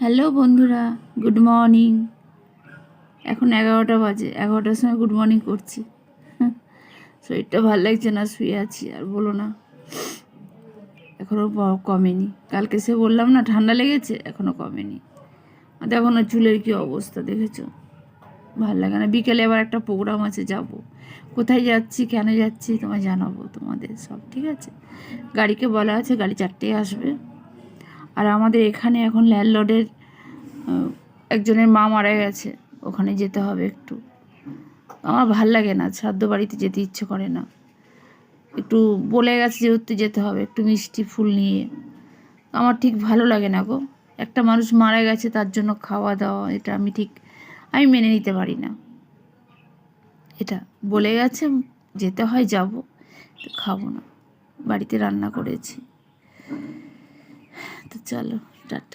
Hello বন্ধুরা, good morning. এখন 11টা বাজে, 11টার সময় গুড মর্নিং করছি। শরীরটা ভালো লাগছে না, শুয়ে আছি। আর বলো না, এখনও কমেনি। কালকে সে বললাম না ঠান্ডা লেগেছে, এখনও কমেনি। আর দেখো না চুলের কি অবস্থা, দেখেছো? ভালো লাগে না। বিকেলে আবার একটা প্রোগ্রাম আছে, যাব। কোথায় যাচ্ছি, কেন যাচ্ছি তোমায় জানাবো, তোমাদের সব ঠিক আছে। গাড়িকে বলা আছে গাড়ি 4টেয় আসবে। আর আমাদের এখানে এখন ল্যান্ডলর্ডের একজনের মা মারা গেছে, ওখানে যেতে হবে একটু। আমার ভাল লাগে না, শ্রাদ্ধ বাড়িতে যেতে ইচ্ছে করে না। একটু বলে গেছে যেহেতু যেতে হবে, একটু মিষ্টি ফুল নিয়ে। আমার ঠিক ভালো লাগে না গো। একটা মানুষ মারা গেছে, তার জন্য খাওয়া দাওয়া, এটা আমি মেনে নিতে পারি না। এটা বলে গেছে যেতে হয়, যাব, খাবো না। বাড়িতে রান্না করেছি, তো চলো টাটা।